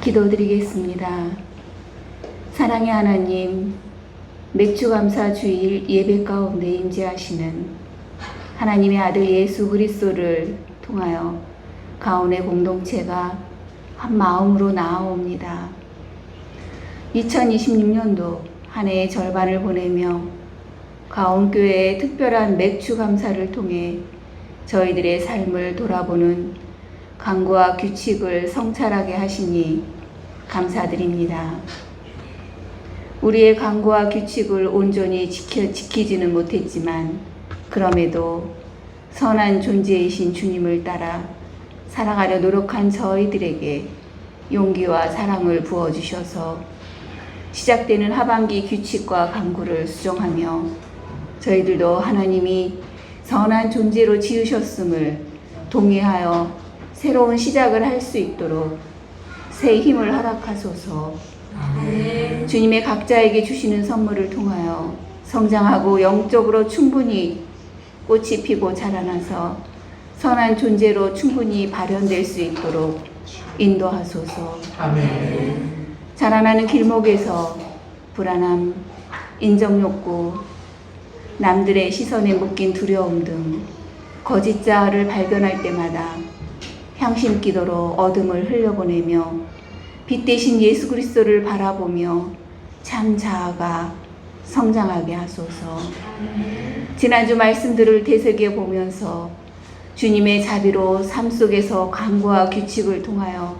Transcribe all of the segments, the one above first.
기도드리겠습니다. 사랑의 하나님, 맥주감사 주일 예배 가운데 임재하시는 하나님의 아들 예수 그리스도를 통하여 가온의 공동체가 한 마음으로 나아옵니다. 2026년도 한 해의 절반을 보내며 가온교회의 특별한 맥주감사를 통해 저희들의 삶을 돌아보는 강구와 규칙을 성찰하게 하시니 감사드립니다. 우리의 강구와 규칙을 온전히 지키지는 못했지만 그럼에도 선한 존재이신 주님을 따라 살아가려 노력한 저희들에게 용기와 사랑을 부어주셔서 시작되는 하반기 규칙과 강구를 수정하며 저희들도 하나님이 선한 존재로 지으셨음을 동의하여 새로운 시작을 할 수 있도록 새 힘을 허락하소서. 주님의 각자에게 주시는 선물을 통하여 성장하고 영적으로 충분히 꽃이 피고 자라나서 선한 존재로 충분히 발현될 수 있도록 인도하소서. 아멘. 자라나는 길목에서 불안함, 인정욕구, 남들의 시선에 묶인 두려움 등 거짓 자아를 발견할 때마다 향심 기도로 어둠을 흘려보내며 빛 대신 예수 그리스도를 바라보며 참 자아가 성장하게 하소서. 지난주 말씀들을 되새겨 보면서 주님의 자비로 삶 속에서 강구와 규칙을 통하여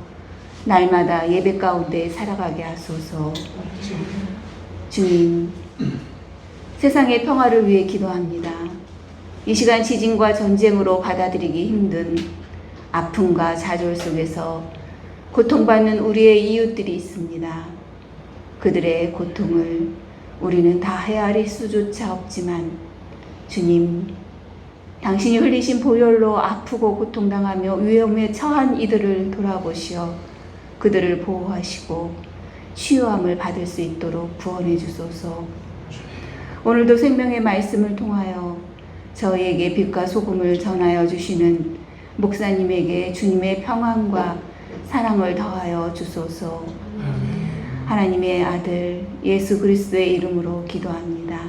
날마다 예배 가운데 살아가게 하소서. 주님, 세상의 평화를 위해 기도합니다. 이 시간 지진과 전쟁으로 받아들이기 힘든 아픔과 좌절 속에서 고통받는 우리의 이웃들이 있습니다. 그들의 고통을 우리는 다 헤아릴 수조차 없지만 주님, 당신이 흘리신 보혈로 아프고 고통당하며 위험에 처한 이들을 돌아보시어 그들을 보호하시고 치유함을 받을 수 있도록 구원해 주소서. 오늘도 생명의 말씀을 통하여 저희에게 빛과 소금을 전하여 주시는 목사님에게 주님의 평안과 사랑을 더하여 주소서. 하나님의 아들 예수 그리스도의 이름으로 기도합니다.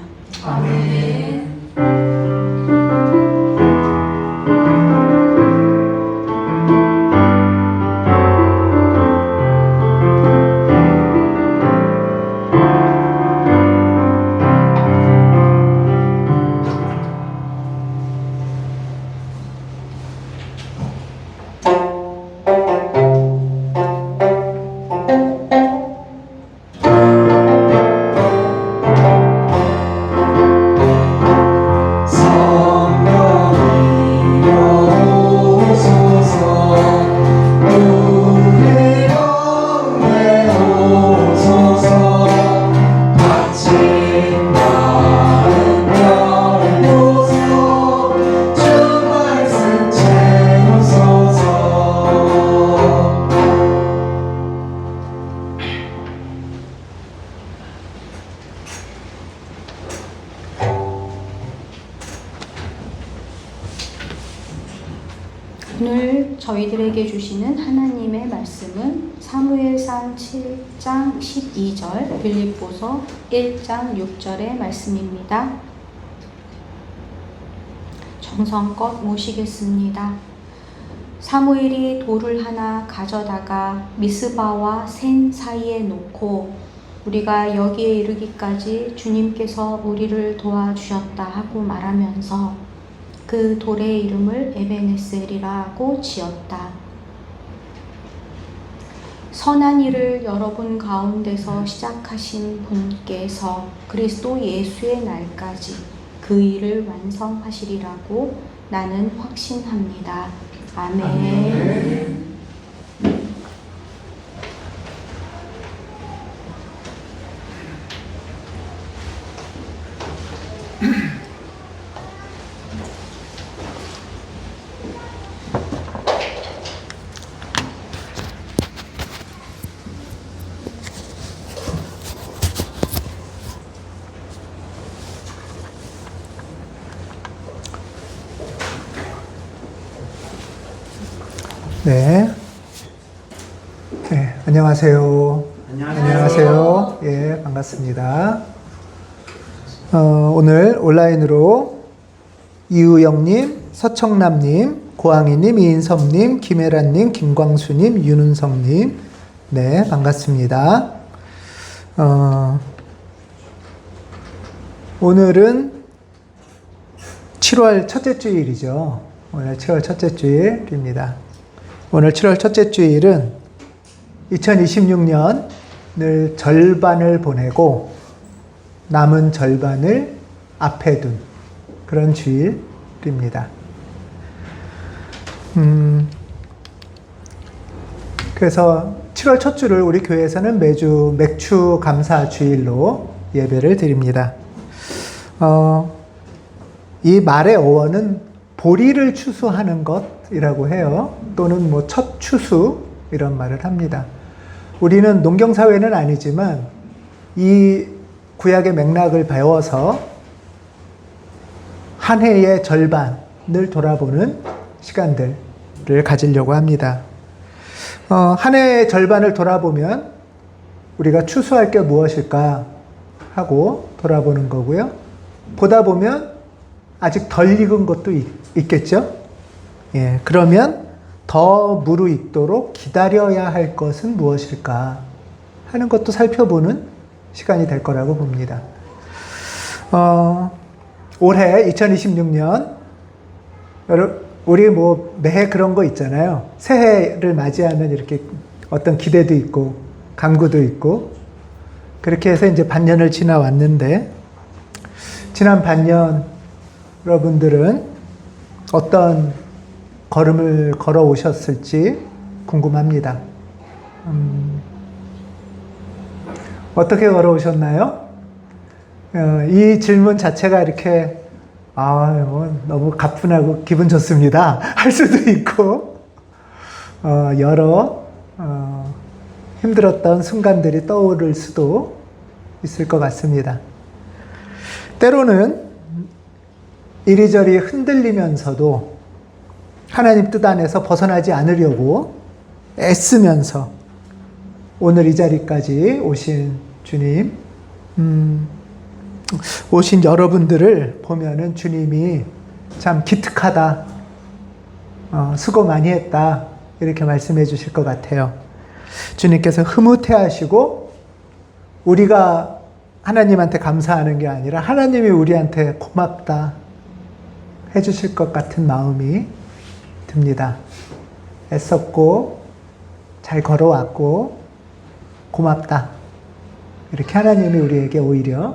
아멘. 오늘 저희들에게 주시는 하나님의 말씀은 사무엘상 7장 12절, 빌립보서 1장 6절의 말씀입니다. 정성껏 모시겠습니다. 사무엘이 돌을 하나 가져다가 미스바와 센 사이에 놓고 우리가 여기에 이르기까지 주님께서 우리를 도와주셨다 하고 말하면서 그 돌의 이름을 에베네셀이라고 지었다. 선한 일을 여러분 가운데서 시작하신 분께서 그리스도 예수의 날까지 그 일을 완성하시리라고 나는 확신합니다. 아멘. 네. 네, 안녕하세요. 안녕하세요. 예, 반갑습니다. 오늘 온라인으로 이우영님, 서청남님, 고항이님, 이인섭님, 김혜란님, 김광수님, 윤은성님, 네, 반갑습니다. 오늘은 7월 첫째 주일이죠. 오늘 7월 첫째 주일입니다. 오늘 7월 첫째 주일은 2026년을 절반을 보내고 남은 절반을 앞에 둔 그런 주일입니다. 그래서 7월 첫 주를 우리 교회에서는 매주 맥주 감사 주일로 예배를 드립니다. 이 말의 어원은 보리를 추수하는 것이라고 해요. 또는 뭐 첫 추수 이런 말을 합니다. 우리는 농경사회는 아니지만 이 구약의 맥락을 배워서 한 해의 절반을 돌아보는 시간들을 가지려고 합니다. 한 해의 절반을 돌아보면 우리가 추수할 게 무엇일까 하고 돌아보는 거고요. 보다 보면 아직 덜 익은 것도 있겠죠. 예, 그러면 더 무르익도록 기다려야 할 것은 무엇일까 하는 것도 살펴보는 시간이 될 거라고 봅니다. 올해 2026년 우리 뭐 매해 그런 거 있잖아요. 새해를 맞이하면 이렇게 어떤 기대도 있고 간구도 있고 그렇게 해서 이제 반년을 지나왔는데 지난 반년 여러분들은 어떤 걸음을 걸어 오셨을지 궁금합니다. 어떻게 걸어 오셨나요? 이 질문 자체가 이렇게 뭐 너무 가뿐하고 기분 좋습니다 할 수도 있고 여러 힘들었던 순간들이 떠오를 수도 있을 것 같습니다. 때로는 이리저리 흔들리면서도 하나님 뜻 안에서 벗어나지 않으려고 애쓰면서 오늘 이 자리까지 오신 주님, 오신 여러분들을 보면은 주님이 참 기특하다, 수고 많이 했다 이렇게 말씀해 주실 것 같아요. 주님께서 흐뭇해 하시고 우리가 하나님한테 감사하는 게 아니라 하나님이 우리한테 고맙다 해주실 것 같은 마음이 듭니다. 애썼고 잘 걸어왔고 고맙다 이렇게 하나님이 우리에게 오히려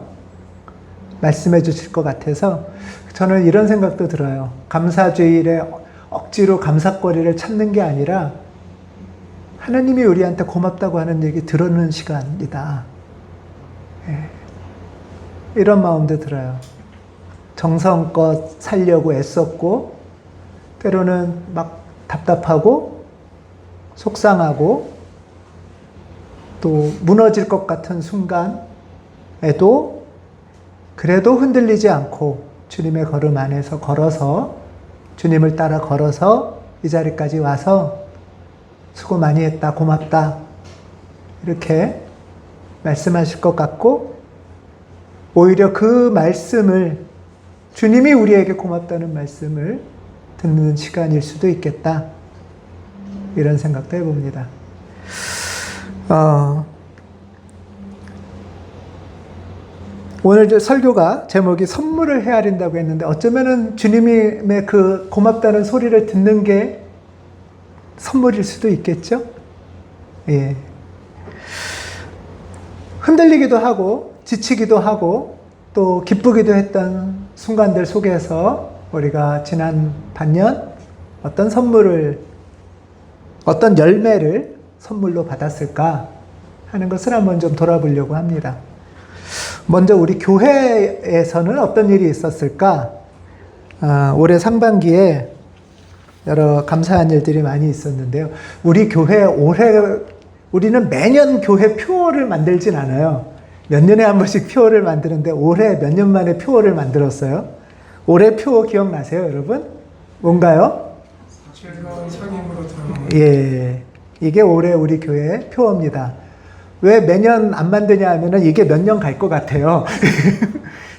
말씀해 주실 것 같아서 저는 이런 생각도 들어요. 감사주일에 억지로 감사거리를 찾는 게 아니라 하나님이 우리한테 고맙다고 하는 얘기 들어는 시간이다. 이런 마음도 들어요. 정성껏 살려고 애썼고 때로는 막 답답하고 속상하고 또 무너질 것 같은 순간에도 그래도 흔들리지 않고 주님의 걸음 안에서 걸어서 주님을 따라 걸어서 이 자리까지 와서 수고 많이 했다, 고맙다 이렇게 말씀하실 것 같고 오히려 그 말씀을 주님이 우리에게 고맙다는 말씀을 듣는 시간일 수도 있겠다 이런 생각도 해봅니다. 오늘 설교가 제목이 선물을 헤아린다고 했는데 어쩌면은 주님의 그 고맙다는 소리를 듣는 게 선물일 수도 있겠죠? 예. 흔들리기도 하고 지치기도 하고 또 기쁘기도 했던 순간들 속에서 우리가 지난 반년 어떤 선물을 어떤 열매를 선물로 받았을까 하는 것을 한번 좀 돌아보려고 합니다. 먼저 우리 교회에서는 어떤 일이 있었을까? 올해 상반기에 여러 감사한 일들이 많이 있었는데요. 우리 교회 우리는 매년 교회 표어를 만들진 않아요. 몇 년에 한 번씩 표어를 만드는데 올해 몇 년 만에 표어를 만들었어요. 올해 표어 기억나세요, 여러분? 뭔가요? 즐거운 성임으로 돌아오는 예. 이게 올해 우리 교회 표어입니다. 왜 매년 안 만드냐 하면은 이게 몇 년 갈 것 같아요.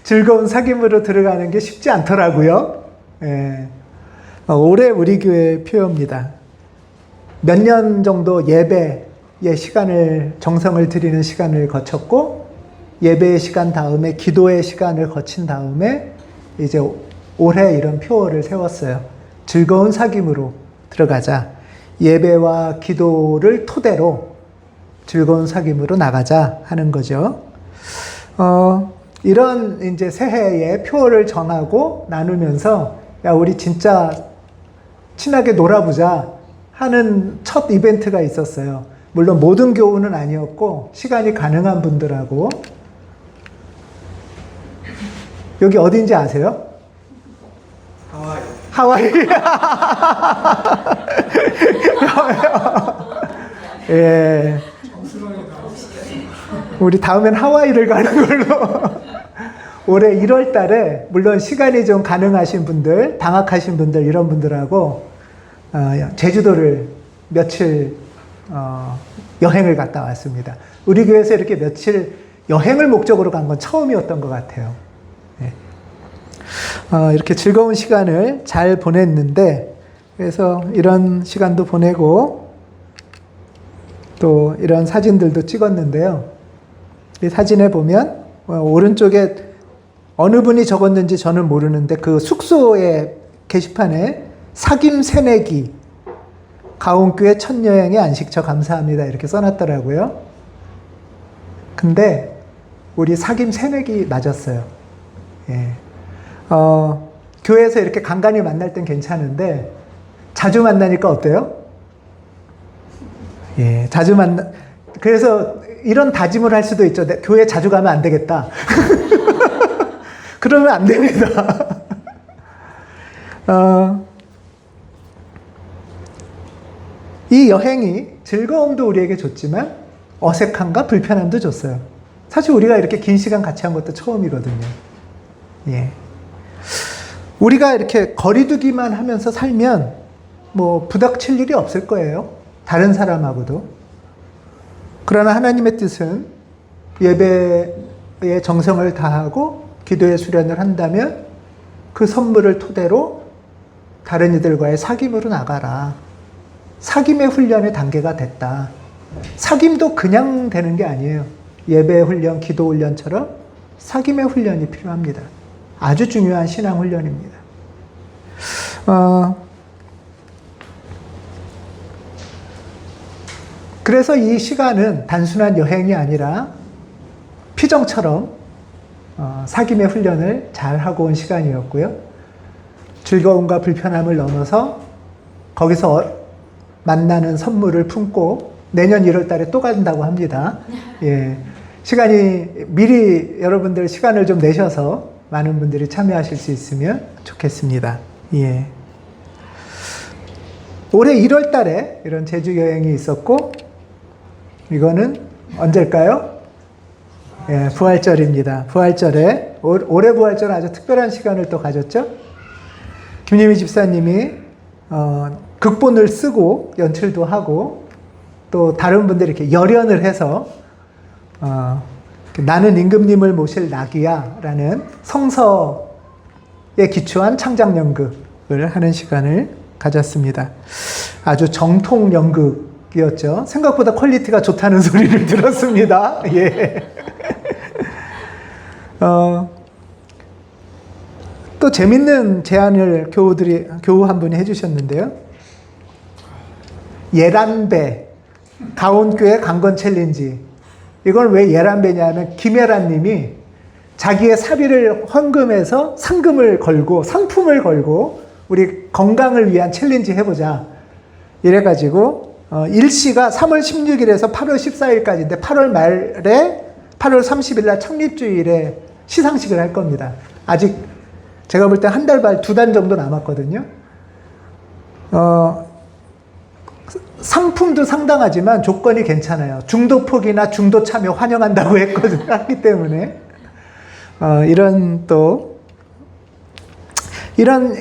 즐거운 사귐으로 들어가는 게 쉽지 않더라고요. 예. 올해 우리 교회 표어입니다. 몇 년 정도 예배의 시간을, 정성을 들이는 시간을 거쳤고, 예배의 시간 다음에 기도의 시간을 거친 다음에 이제 올해 이런 표어를 세웠어요. 즐거운 사귐으로 들어가자. 예배와 기도를 토대로 즐거운 사귐으로 나가자 하는 거죠. 이런 이제 새해의 표어를 정하고 나누면서 야, 우리 진짜 친하게 놀아보자 하는 첫 이벤트가 있었어요. 물론 모든 교우는 아니었고 시간이 가능한 분들하고. 여기 어딘지 아세요? 하와이. 예. 우리 다음엔 하와이를 가는 걸로. 올해 1월 달에 물론 시간이 좀 가능하신 분들, 방학하신 분들 이런 분들하고 제주도를 며칠 여행을 갔다 왔습니다. 우리 교회에서 이렇게 며칠 여행을 목적으로 간 건 처음이었던 것 같아요. 네. 이렇게 즐거운 시간을 잘 보냈는데, 그래서 이런 시간도 보내고 또 이런 사진들도 찍었는데요. 이 사진에 보면 오른쪽에 어느 분이 적었는지 저는 모르는데 그 숙소의 게시판에 사귐 새내기 가온교회 첫 여행의 안식처 감사합니다 이렇게 써놨더라고요. 근데 우리 사귐 새내기 맞았어요. 예. 교회에서 이렇게 간간히 만날 땐 괜찮은데 자주 만나니까 어때요? 예, 자주 그래서 이런 다짐을 할 수도 있죠. 교회 자주 가면 안 되겠다. 그러면 안 됩니다. 이 여행이 즐거움도 우리에게 줬지만 어색함과 불편함도 줬어요. 사실 우리가 이렇게 긴 시간 같이 한 것도 처음이거든요. 예. 우리가 이렇게 거리두기만 하면서 살면 뭐 부닥칠 일이 없을 거예요. 다른 사람하고도. 그러나 하나님의 뜻은 예배에 정성을 다하고 기도의 수련을 한다면 그 선물을 토대로 다른 이들과의 사귐으로 나가라. 사귐의 훈련의 단계가 됐다. 사귐도 그냥 되는 게 아니에요. 예배 훈련, 기도 훈련처럼 사귐의 훈련이 필요합니다. 아주 중요한 신앙 훈련입니다. 그래서 이 시간은 단순한 여행이 아니라 피정처럼 사귐의 훈련을 잘 하고 온 시간이었고요. 즐거움과 불편함을 넘어서 거기서 만나는 선물을 품고 내년 1월 달에 또 간다고 합니다. 예. 시간이 미리 여러분들 시간을 좀 내셔서 많은 분들이 참여하실 수 있으면 좋겠습니다. 예. 올해 1월 달에 이런 제주 여행이 있었고, 이거는 언제일까요? 예, 부활절입니다. 부활절에, 올해 부활절은 아주 특별한 시간을 또 가졌죠? 김유미 집사님이, 극본을 쓰고 연출도 하고, 또 다른 분들이 이렇게 열연을 해서, 나는 임금님을 모실 낙이야라는 성서에 기초한 창작 연극을 하는 시간을 가졌습니다. 아주 정통 연극이었죠. 생각보다 퀄리티가 좋다는 소리를 들었습니다. 예. 또 재밌는 제안을 교우 한 분이 해주셨는데요. 예란배 가온교회 강건 챌린지. 이걸 왜 예란배냐면 김예란 님이 자기의 사비를 헌금해서 상금을 걸고 상품을 걸고 우리 건강을 위한 챌린지 해보자 이래가지고 일시가 3월 16일에서 8월 14일까지인데 8월 말에 8월 30일 날 창립주일에 시상식을 할 겁니다. 아직 제가 볼 때 한 달 반, 2달 정도 남았거든요. 상품도 상당하지만 조건이 괜찮아요. 중도 포기나 중도 참여 환영한다고 했기 때문에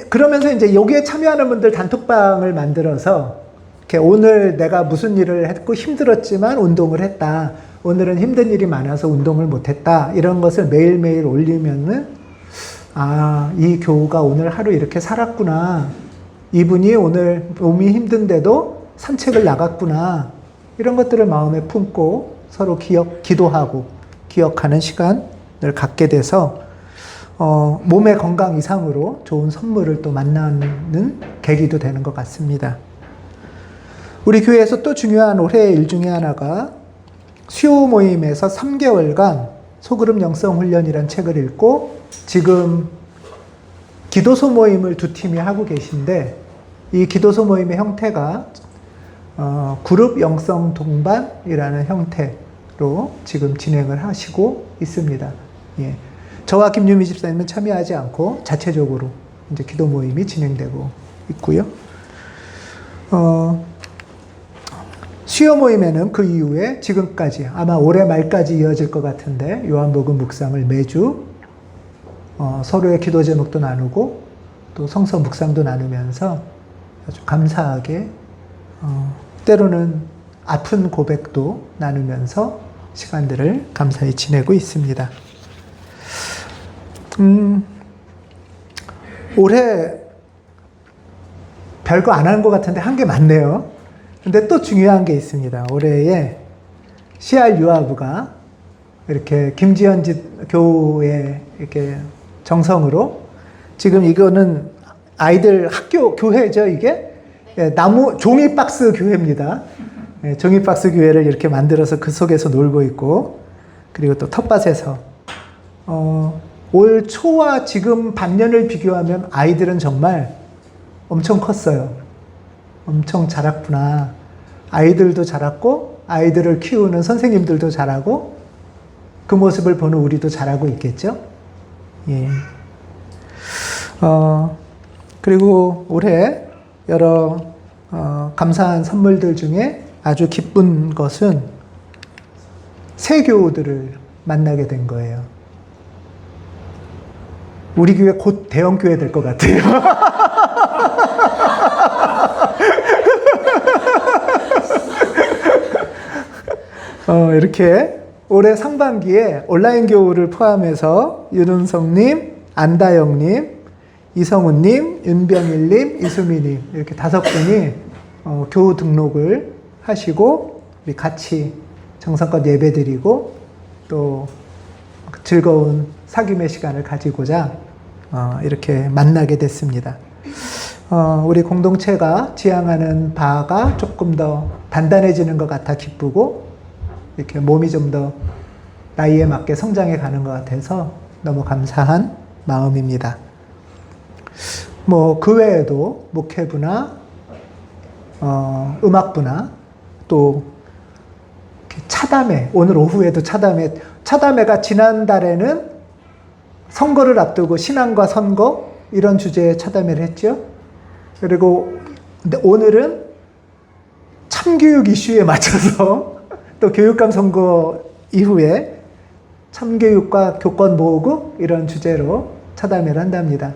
그러면서 이제 여기에 참여하는 분들 단톡방을 만들어서 이렇게 오늘 내가 무슨 일을 했고 힘들었지만 운동을 했다. 오늘은 힘든 일이 많아서 운동을 못했다. 이런 것을 매일매일 올리면은 아, 이 교우가 오늘 하루 이렇게 살았구나. 이분이 오늘 몸이 힘든데도 산책을 나갔구나. 이런 것들을 마음에 품고 서로 기도하고 기억하는 시간을 갖게 돼서 몸의 건강 이상으로 좋은 선물을 또 만나는 계기도 되는 것 같습니다. 우리 교회에서 또 중요한 올해의 일 중에 하나가 수요 모임에서 3개월간 소그룹 영성훈련이라는 책을 읽고 지금 기도소 모임을 두 팀이 하고 계신데 이 기도소 모임의 형태가 그룹 영성 동반이라는 형태로 지금 진행을 하시고 있습니다. 예. 저와 김유미 집사님은 참여하지 않고 자체적으로 이제 기도 모임이 진행되고 있고요. 수요 모임에는 그 이후에 지금까지 아마 올해 말까지 이어질 것 같은데 요한복음 묵상을 매주 서로의 기도 제목도 나누고 또 성서 묵상도 나누면서 아주 감사하게 때로는 아픈 고백도 나누면서 시간들을 감사히 지내고 있습니다. 올해 별거 안 한 것 같은데 한 게 많네요. 근데 또 중요한 게 있습니다. 올해에 CR 유아부가 이렇게 김지현 교우의 이렇게 정성으로 지금 이거는 아이들 학교 교회죠, 이게? 예, 종이박스 교회입니다. 예, 종이박스 교회를 이렇게 만들어서 그 속에서 놀고 있고, 그리고 또 텃밭에서, 올 초와 지금 반년을 비교하면 아이들은 정말 엄청 컸어요. 엄청 자랐구나. 아이들도 자랐고, 아이들을 키우는 선생님들도 자라고, 그 모습을 보는 우리도 자라고 있겠죠? 예. 그리고 올해 여러 감사한 선물들 중에 아주 기쁜 것은 새 교우들을 만나게 된 거예요. 우리 교회 곧 대형 교회 될 것 같아요. 이렇게 올해 상반기에 온라인 교우를 포함해서 윤은성님, 안다영님, 이성훈님, 윤병일님, 이수미님 이렇게 5분이 교우 등록을 하시고 우리 같이 정성껏 예배드리고 또 즐거운 사귐의 시간을 가지고자 이렇게 만나게 됐습니다. 우리 공동체가 지향하는 바가 조금 더 단단해지는 것 같아 기쁘고 이렇게 몸이 좀 더 나이에 맞게 성장해 가는 것 같아서 너무 감사한 마음입니다. 뭐 그 외에도 목회부나 음악부나 또 차담회, 오늘 오후에도 차담회가 지난달에는 선거를 앞두고 신앙과 선거 이런 주제의 차담회를 했죠. 그리고 근데 오늘은 참교육 이슈에 맞춰서 또 교육감 선거 이후에 참교육과 교권 보호구 이런 주제로 차담회를 한답니다.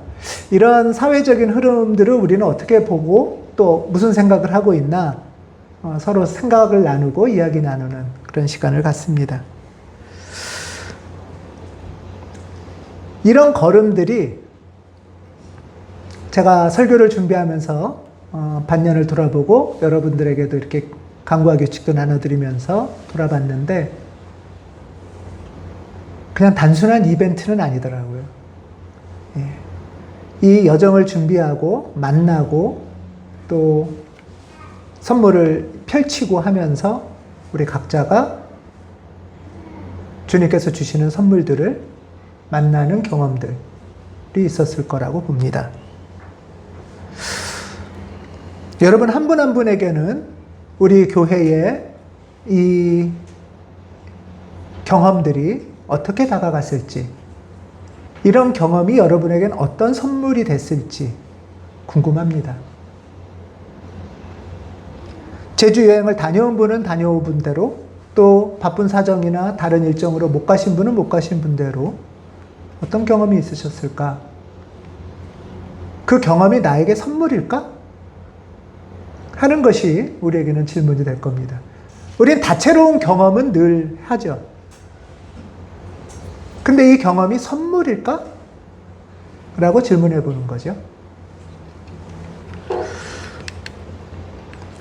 이런 사회적인 흐름들을 우리는 어떻게 보고 또 무슨 생각을 하고 있나 서로 생각을 나누고 이야기 나누는 그런 시간을 갖습니다. 이런 걸음들이 제가 설교를 준비하면서 반년을 돌아보고 여러분들에게도 이렇게 강구와 규칙도 나눠드리면서 돌아봤는데 그냥 단순한 이벤트는 아니더라고요. 예. 이 여정을 준비하고 만나고 또 선물을 펼치고 하면서 우리 각자가 주님께서 주시는 선물들을 만나는 경험들이 있었을 거라고 봅니다. 여러분 한 분 한 분에게는 우리 교회의 이 경험들이 어떻게 다가갔을지, 이런 경험이 여러분에게는 어떤 선물이 됐을지 궁금합니다. 제주 여행을 다녀온 분은 다녀온 분대로, 또 바쁜 사정이나 다른 일정으로 못 가신 분은 못 가신 분대로 어떤 경험이 있으셨을까? 그 경험이 나에게 선물일까? 하는 것이 우리에게는 질문이 될 겁니다. 우린 다채로운 경험은 늘 하죠. 근데 이 경험이 선물일까? 라고 질문해 보는 거죠.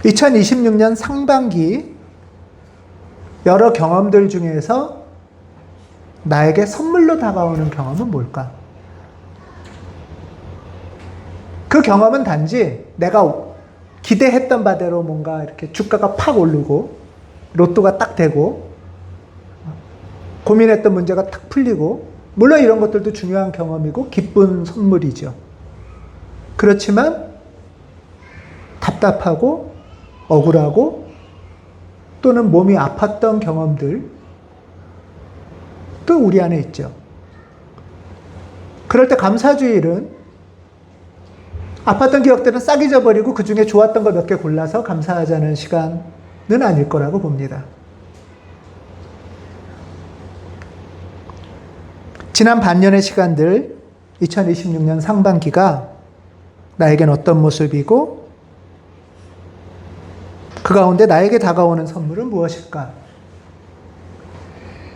2026년 상반기 여러 경험들 중에서 나에게 선물로 다가오는 경험은 뭘까? 그 경험은 단지 내가 기대했던 바대로 뭔가 이렇게 주가가 팍 오르고 로또가 딱 되고 고민했던 문제가 탁 풀리고, 물론 이런 것들도 중요한 경험이고 기쁜 선물이죠. 그렇지만 답답하고 억울하고 또는 몸이 아팠던 경험들 또 우리 안에 있죠. 그럴 때 감사주일은 아팠던 기억들은 싹 잊어버리고 그 중에 좋았던 걸 몇 개 골라서 감사하자는 시간은 아닐 거라고 봅니다. 지난 반년의 시간들, 2026년 상반기가 나에겐 어떤 모습이고 그 가운데 나에게 다가오는 선물은 무엇일까?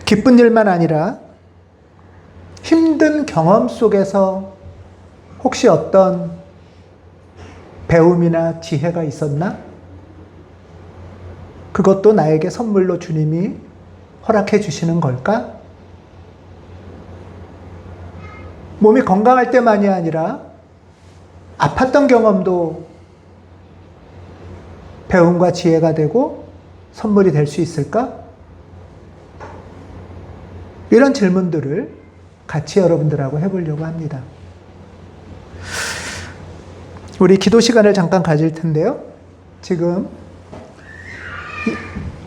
기쁜 일만 아니라 힘든 경험 속에서 혹시 어떤 배움이나 지혜가 있었나? 그것도 나에게 선물로 주님이 허락해 주시는 걸까? 몸이 건강할 때만이 아니라 아팠던 경험도 배움과 지혜가 되고 선물이 될 수 있을까? 이런 질문들을 같이 여러분들하고 해보려고 합니다. 우리 기도 시간을 잠깐 가질 텐데요. 지금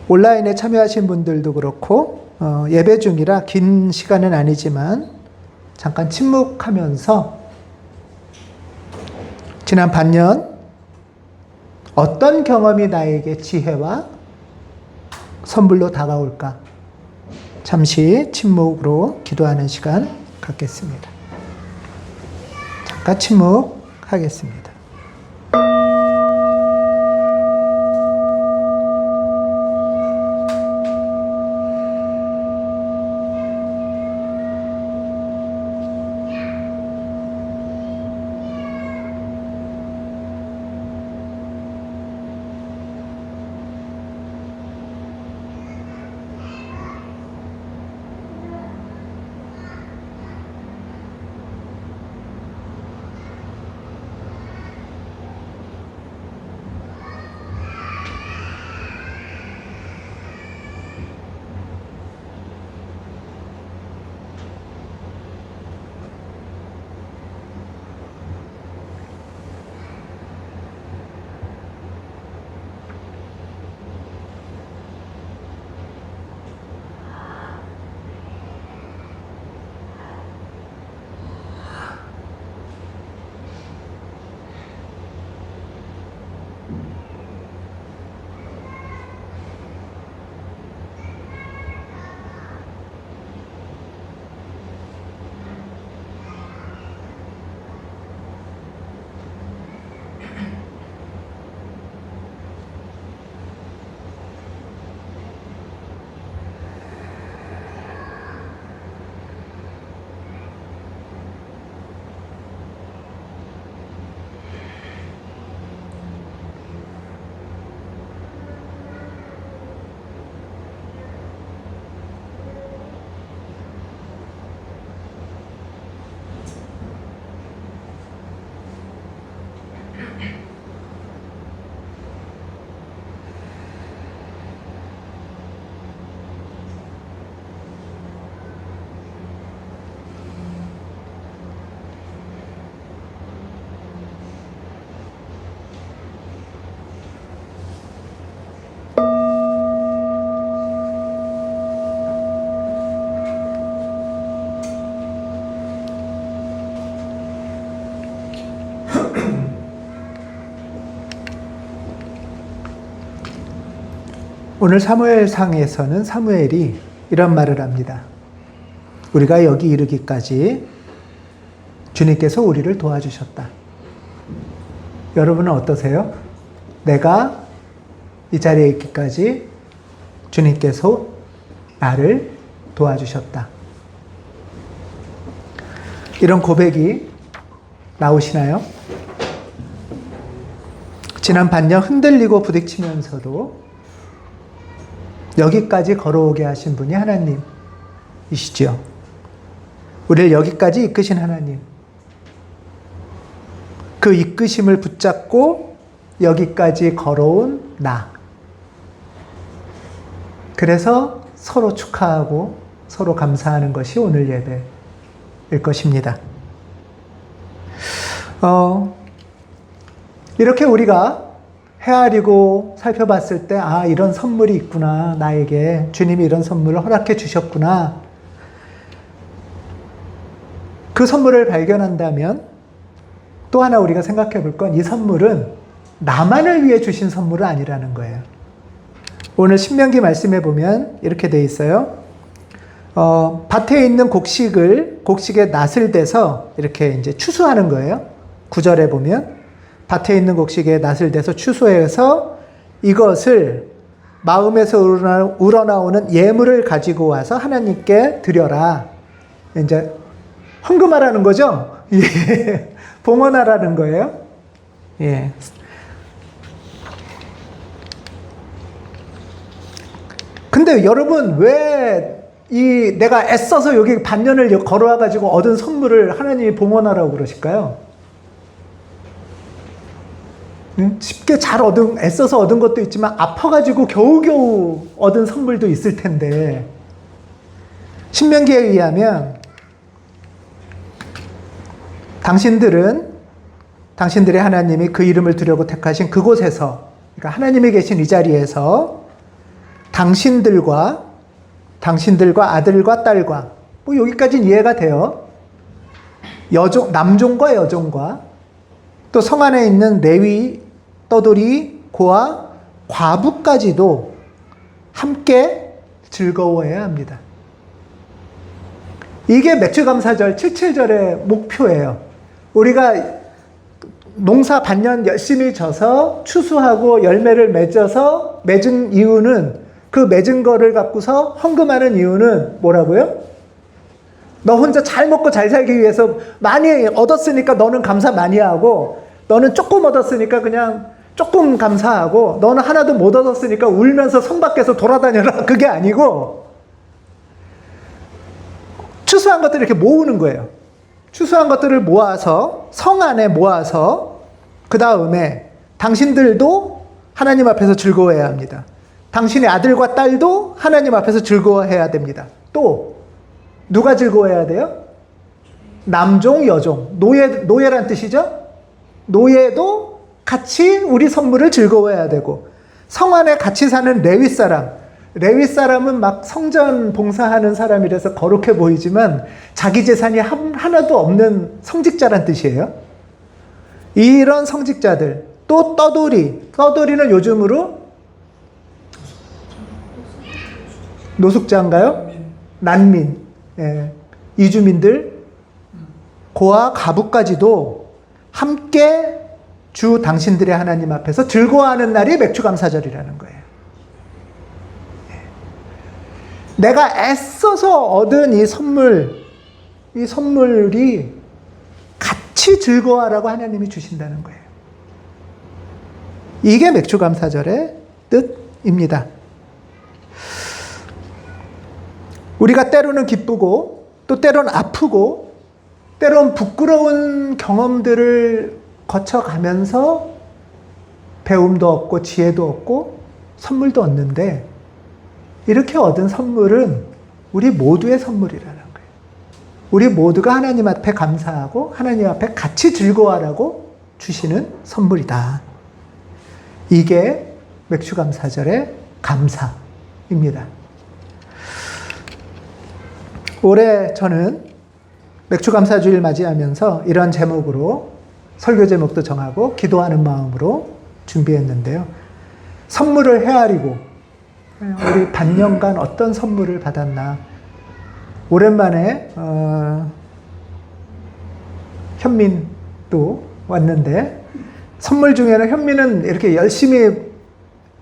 온라인에 참여하신 분들도 그렇고 예배 중이라 긴 시간은 아니지만 잠깐 침묵하면서 지난 반년 어떤 경험이 나에게 지혜와 선물로 다가올까? 잠시 침묵으로 기도하는 시간 갖겠습니다. 잠깐 침묵하겠습니다. 오늘 사무엘상에서는 사무엘이 이런 말을 합니다. 우리가 여기 이르기까지 주님께서 우리를 도와주셨다. 여러분은 어떠세요? 내가 이 자리에 있기까지 주님께서 나를 도와주셨다. 이런 고백이 나오시나요? 지난 반년 흔들리고 부딪히면서도 여기까지 걸어오게 하신 분이 하나님이시죠. 우리를 여기까지 이끄신 하나님. 그 이끄심을 붙잡고 여기까지 걸어온 나. 그래서 서로 축하하고 서로 감사하는 것이 오늘 예배일 것입니다. 이렇게 우리가 헤아리고 살펴봤을 때, 아, 이런 선물이 있구나. 나에게 주님이 이런 선물을 허락해 주셨구나. 그 선물을 발견한다면 또 하나 우리가 생각해 볼 건 이 선물은 나만을 위해 주신 선물은 아니라는 거예요. 오늘 신명기 말씀에 보면 이렇게 돼 있어요. 밭에 있는 곡식의 낫을 대서 이렇게 이제 추수하는 거예요. 9절에 보면 밭에 있는 곡식의 낫을 대서 추수해서 이것을 마음에서 우러나오는 예물을 가지고 와서 하나님께 드려라. 이제 헌금하라는 거죠. 예. 봉헌하라는 거예요. 예. 근데 여러분, 왜 내가 애써서 여기 반년을 걸어와 가지고 얻은 선물을 하나님이 봉헌하라고 그러실까요? 쉽게 애써서 얻은 것도 있지만 아파가지고 겨우겨우 얻은 선물도 있을 텐데, 신명기에 의하면 당신들의 하나님이 그 이름을 두려고 택하신 그곳에서, 그러니까 하나님이 계신 이 자리에서 당신들과 아들과 딸과, 뭐 여기까지는 이해가 돼요. 남종과 여종과 또 성 안에 있는 레위, 떠돌이, 고아, 과부까지도 함께 즐거워해야 합니다. 이게 맥주감사절 77절의 목표예요. 우리가 농사 반년 열심히 져서 추수하고 열매를 맺은 이유는, 그 맺은 거를 갖고서 헌금하는 이유는 뭐라고요? 너 혼자 잘 먹고 잘 살기 위해서 많이 얻었으니까 너는 감사 많이 하고, 너는 조금 얻었으니까 그냥 조금 감사하고, 너는 하나도 못 얻었으니까 울면서 성 밖에서 돌아다녀라. 그게 아니고, 추수한 것들을 이렇게 모으는 거예요. 추수한 것들을 모아서, 성 안에 모아서, 그 다음에 당신들도 하나님 앞에서 즐거워해야 합니다. 당신의 아들과 딸도 하나님 앞에서 즐거워해야 됩니다. 또 누가 즐거워해야 돼요? 남종, 여종, 노예란 뜻이죠? 노예도 같이 우리 선물을 즐거워해야 되고, 성 안에 같이 사는 레위 사람은 막 성전 봉사하는 사람이라서 거룩해 보이지만 자기 재산이 하나도 없는 성직자란 뜻이에요. 이런 성직자들, 또 떠돌이는 요즘으로 노숙자인가요? 난민, 예. 이주민들, 고아, 가부까지도 함께 주 당신들의 하나님 앞에서 즐거워하는 날이 맥주감사절이라는 거예요. 내가 애써서 얻은 이 선물이 같이 즐거워하라고 하나님이 주신다는 거예요. 이게 맥주감사절의 뜻입니다. 우리가 때로는 기쁘고, 또 때로는 아프고, 때로는 부끄러운 경험들을 거쳐가면서 배움도 얻고 지혜도 얻고 선물도 얻는데, 이렇게 얻은 선물은 우리 모두의 선물이라는 거예요. 우리 모두가 하나님 앞에 감사하고 하나님 앞에 같이 즐거워하라고 주시는 선물이다. 이게 맥주감사절의 감사입니다. 올해 저는 맥주감사주일 맞이하면서 이런 제목으로 설교 제목도 정하고 기도하는 마음으로 준비했는데요. 선물을 헤아리고 우리 반년간 어떤 선물을 받았나. 오랜만에 현민도 왔는데 선물 중에는 현미는 이렇게 열심히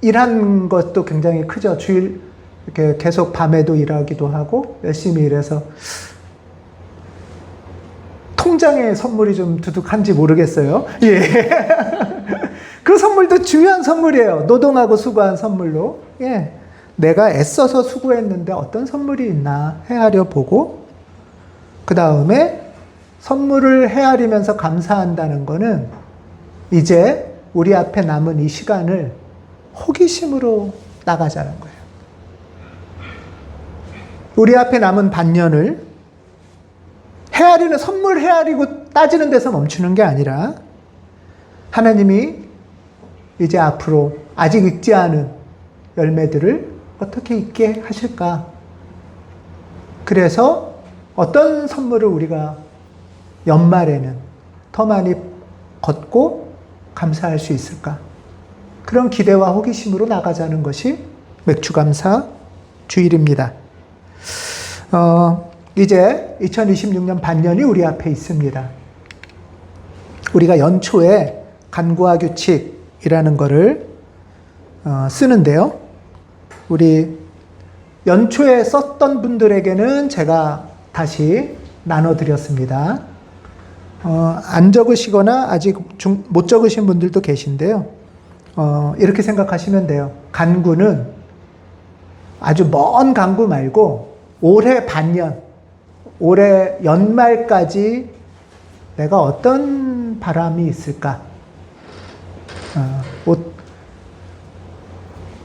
일한 것도 굉장히 크죠. 주일 이렇게 계속 밤에도 일하기도 하고 열심히 일해서 통장에 선물이 좀 두둑한지 모르겠어요. 예. 그 선물도 중요한 선물이에요. 노동하고 수고한 선물로. 예. 내가 애써서 수고했는데 어떤 선물이 있나 헤아려 보고, 그 다음에 선물을 헤아리면서 감사한다는 거는 이제 우리 앞에 남은 이 시간을 호기심으로 나가자는 거예요. 우리 앞에 남은 반년을 선물 헤아리고 따지는 데서 멈추는 게 아니라 하나님이 이제 앞으로 아직 익지 않은 열매들을 어떻게 있게 하실까? 그래서 어떤 선물을 우리가 연말에는 더 많이 걷고 감사할 수 있을까? 그런 기대와 호기심으로 나가자는 것이 맥주감사 주일입니다. 이제 2026년 반년이 우리 앞에 있습니다. 우리가 연초에 간구와 규칙이라는 거를 쓰는데요. 우리 연초에 썼던 분들에게는 제가 다시 나눠드렸습니다. 안 적으시거나 아직 못 적으신 분들도 계신데요. 이렇게 생각하시면 돼요. 간구는 아주 먼 간구 말고 올해 반년, 올해 연말까지 내가 어떤 바람이 있을까?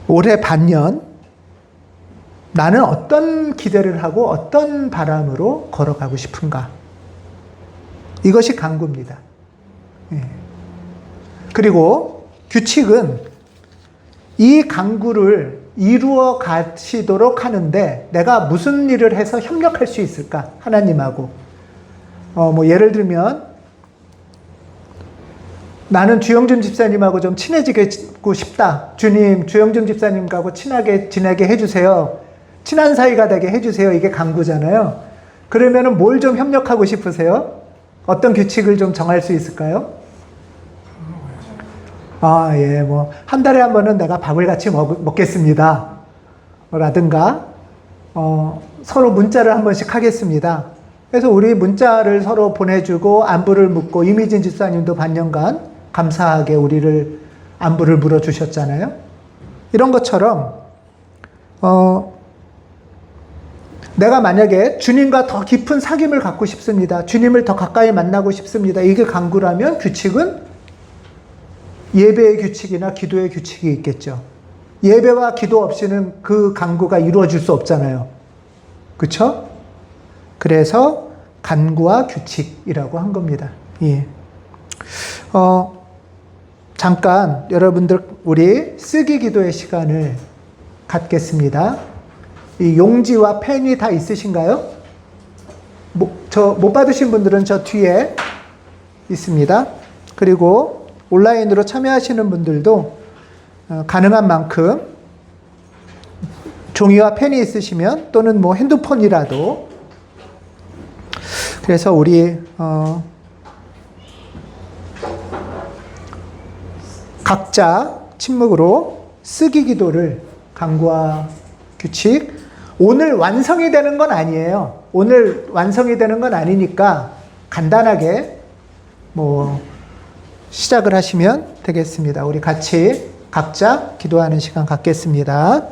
올해 반년 나는 어떤 기대를 하고 어떤 바람으로 걸어가고 싶은가? 이것이 간구입니다. 그리고 규칙은 이 간구를 이루어 가시도록 하는데 내가 무슨 일을 해서 협력할 수 있을까? 하나님하고. 예를 들면 나는 주영준 집사님하고 좀 친해지고 싶다. 주님, 주영준 집사님하고 친하게 지내게 해주세요. 친한 사이가 되게 해주세요. 이게 간구잖아요. 그러면은 뭘 좀 협력하고 싶으세요? 어떤 규칙을 좀 정할 수 있을까요? 한 달에 한 번은 내가 밥을 같이 먹겠습니다. 라든가, 서로 문자를 한 번씩 하겠습니다. 그래서 우리 문자를 서로 보내주고 안부를 묻고, 이미진 집사님도 반년간 감사하게 우리를 안부를 물어주셨잖아요. 이런 것처럼, 내가 만약에 주님과 더 깊은 사귐을 갖고 싶습니다. 주님을 더 가까이 만나고 싶습니다. 이게 간구라면 규칙은 예배의 규칙이나 기도의 규칙이 있겠죠. 예배와 기도 없이는 그 간구가 이루어질 수 없잖아요. 그렇죠? 그래서 간구와 규칙이라고 한 겁니다. 예. 잠깐 여러분들 우리 쓰기 기도의 시간을 갖겠습니다. 이 용지와 펜이 다 있으신가요? 못 받으신 분들은 저 뒤에 있습니다. 그리고 온라인으로 참여하시는 분들도 가능한 만큼 종이와 펜이 있으시면 또는 핸드폰이라도, 그래서 우리 각자 침묵으로 쓰기 기도를, 간구와 규칙, 오늘 완성이 되는 건 아니에요. 오늘 완성이 되는 건 아니니까 간단하게 시작을 하시면 되겠습니다. 우리 같이 각자 기도하는 시간 갖겠습니다.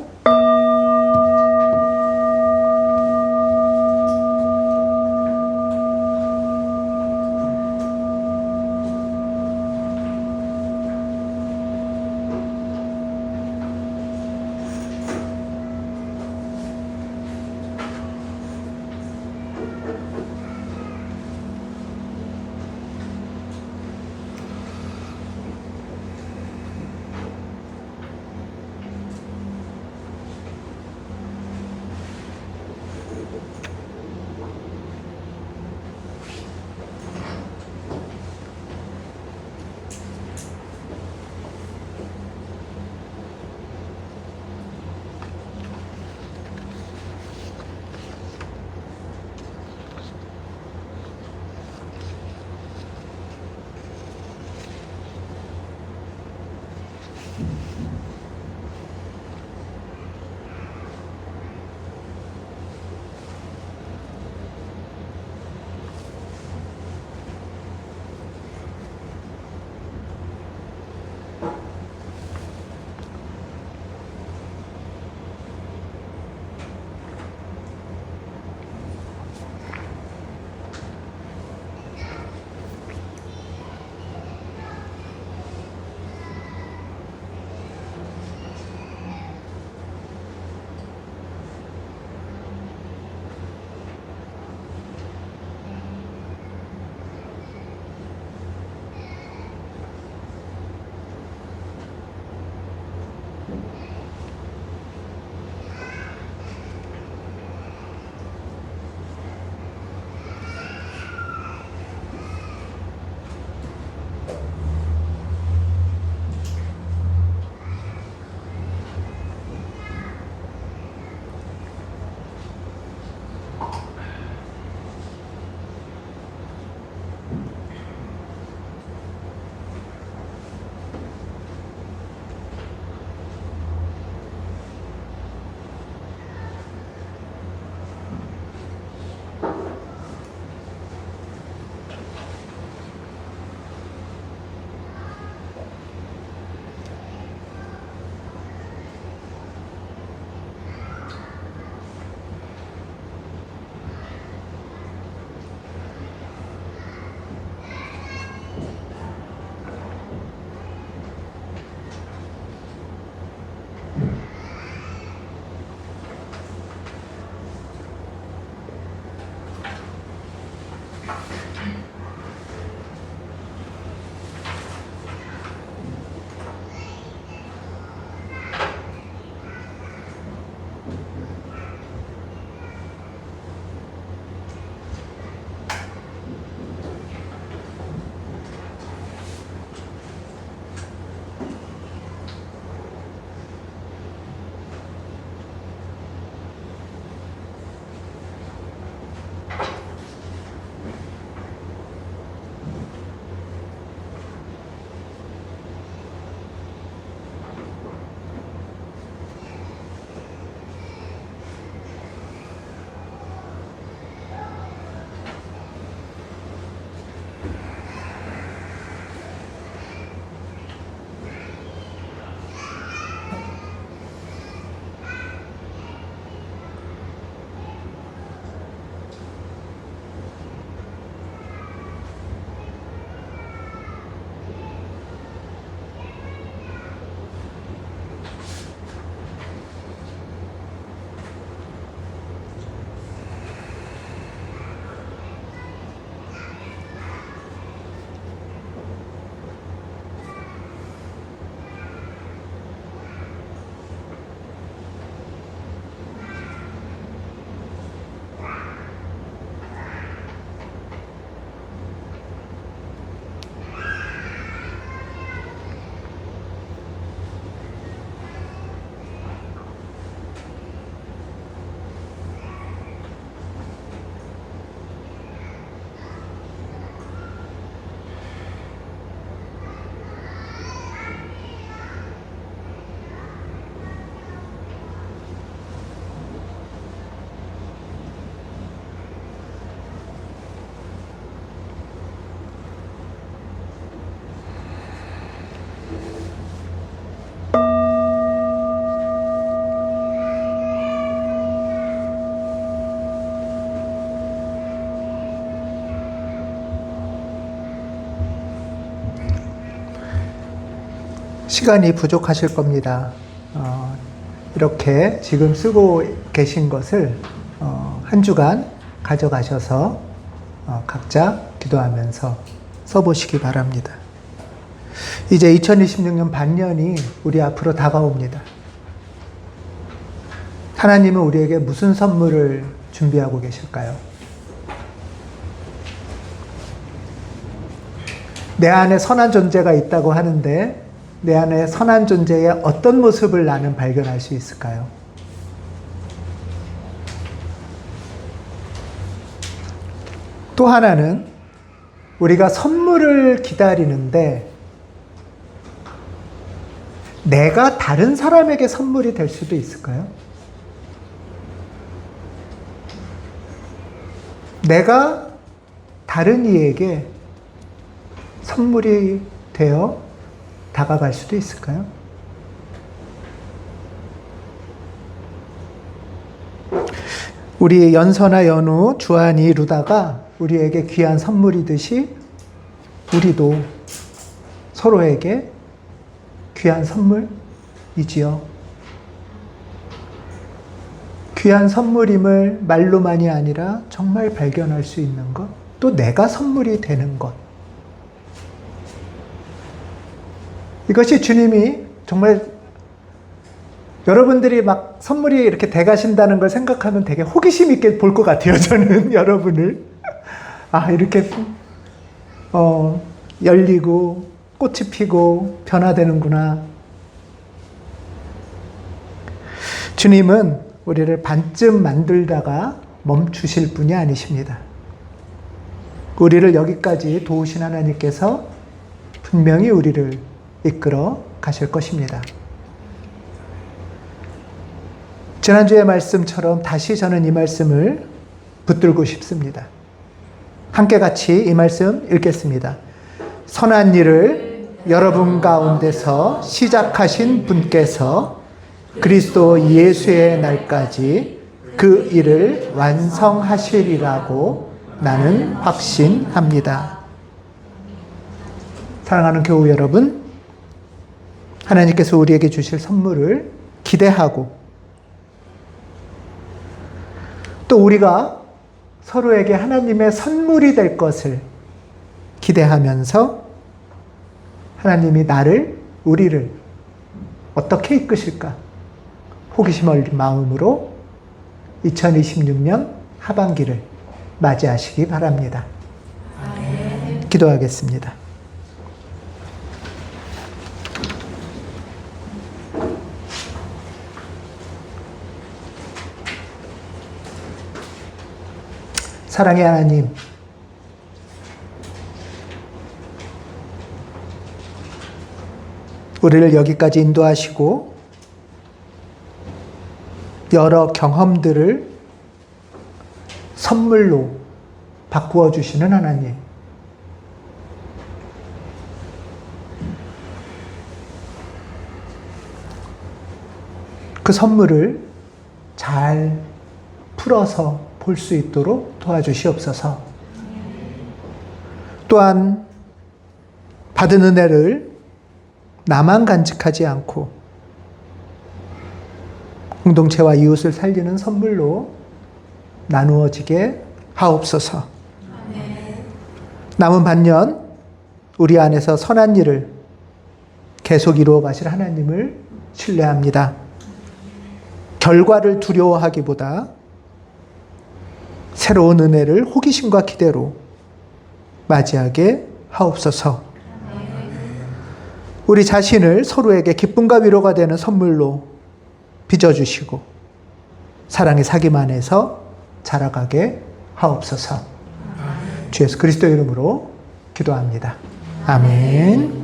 시간이 부족하실 겁니다. 이렇게 지금 쓰고 계신 것을 한 주간 가져가셔서 각자 기도하면서 써보시기 바랍니다. 이제 2026년 반년이 우리 앞으로 다가옵니다. 하나님은 우리에게 무슨 선물을 준비하고 계실까요? 내 안에 선한 존재가 있다고 하는데 내 안에 선한 존재의 어떤 모습을 나는 발견할 수 있을까요? 또 하나는 우리가 선물을 기다리는데 내가 다른 사람에게 선물이 될 수도 있을까요? 내가 다른 이에게 선물이 되어 다가갈 수도 있을까요? 우리 연서나 연우, 주한이, 루다가 우리에게 귀한 선물이듯이 우리도 서로에게 귀한 선물이지요. 귀한 선물임을 말로만이 아니라 정말 발견할 수 있는 것, 또 내가 선물이 되는 것. 이것이 주님이 정말 여러분들이 막 선물이 이렇게 돼가신다는 걸 생각하면 되게 호기심 있게 볼 것 같아요. 저는 여러분을. 이렇게 열리고 꽃이 피고 변화되는구나. 주님은 우리를 반쯤 만들다가 멈추실 분이 아니십니다. 우리를 여기까지 도우신 하나님께서 분명히 우리를 이끌어 가실 것입니다. 지난주의 말씀처럼 다시 저는 이 말씀을 붙들고 싶습니다. 함께 같이 이 말씀 읽겠습니다. 선한 일을 여러분 가운데서 시작하신 분께서 그리스도 예수의 날까지 그 일을 완성하시리라고 나는 확신합니다. 사랑하는 교우 여러분, 하나님께서 우리에게 주실 선물을 기대하고 또 우리가 서로에게 하나님의 선물이 될 것을 기대하면서 하나님이 우리를 어떻게 이끄실까? 호기심 어린 마음으로 2026년 하반기를 맞이하시기 바랍니다. 기도하겠습니다. 사랑의 하나님, 우리를 여기까지 인도하시고 여러 경험들을 선물로 바꾸어 주시는 하나님, 그 선물을 잘 풀어서 볼 수 있도록 도와주시옵소서. 또한 받은 은혜를 나만 간직하지 않고 공동체와 이웃을 살리는 선물로 나누어지게 하옵소서. 남은 반년 우리 안에서 선한 일을 계속 이루어 가실 하나님을 신뢰합니다. 결과를 두려워하기보다 새로운 은혜를 호기심과 기대로 맞이하게 하옵소서. 우리 자신을 서로에게 기쁨과 위로가 되는 선물로 빚어주시고 사랑의 사귐 안에서 자라가게 하옵소서. 주 예수 그리스도의 이름으로 기도합니다. 아멘.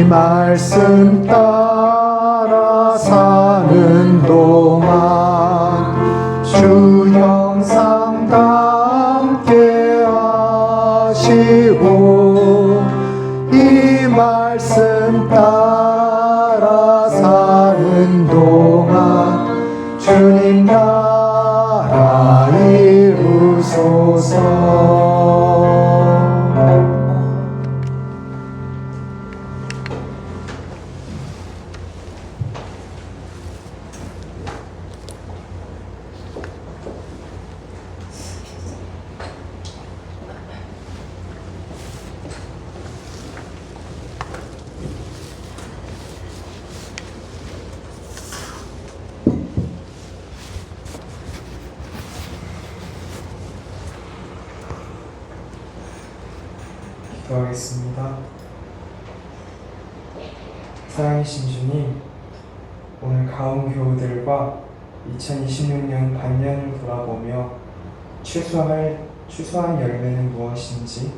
말씀 따라 사는 동안 주 영상 다 함께하리. 살고 이 말씀 따라 사는 동안 주님 나라 이루소서. 기도하겠습니다. 사랑이신 주님, 오늘 가온 교우들과 2026년 반년을 돌아보며 추수한 열매는 무엇인지,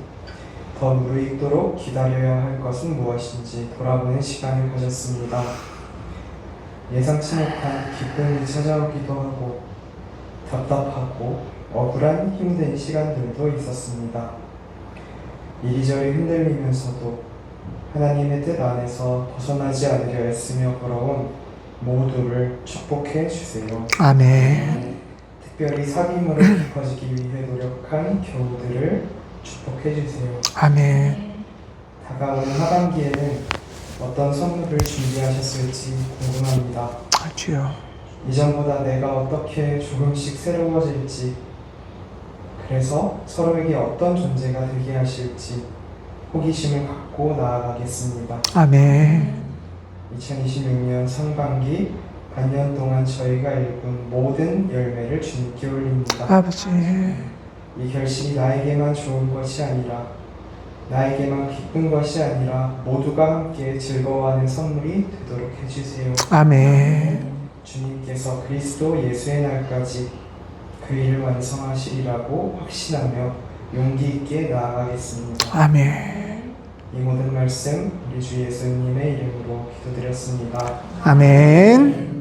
더 무르익도록 기다려야 할 것은 무엇인지 돌아보는 시간을 가졌습니다. 예상치 못한 기쁨이 찾아오기도 하고 답답하고 억울한 힘든 시간들도 있었습니다. 이리저리 흔들리면서도 하나님의 뜻 안에서 벗어나지 않으려 애쓰며 걸어온 모두를 축복해 주세요. 아멘. 특별히 사귐으로 깊어지기 위해 노력한 교우들을 축복해 주세요. 아멘. 다가오는 하반기에는 어떤 선물을 준비하셨을지 궁금합니다. 주여. 이전보다 내가 어떻게 조금씩 새로워질지, 그래서 서로에게 어떤 존재가 되게 하실지 호기심을 갖고 나아가겠습니다. 아멘. 2026년 상반기 반년 동안 저희가 일군 모든 열매를 주님께 올립니다. 아버지. 이 결실이 나에게만 좋은 것이 아니라, 나에게만 기쁜 것이 아니라 모두가 함께 즐거워하는 선물이 되도록 해주세요. 아멘. 주님께서 그리스도 예수의 날까지 그 일을 완성하시리라고 확신하며 용기 있게 나아가겠습니다. 아멘. 이 모든 말씀 우리 주 예수님의 이름으로 기도드렸습니다. 아멘.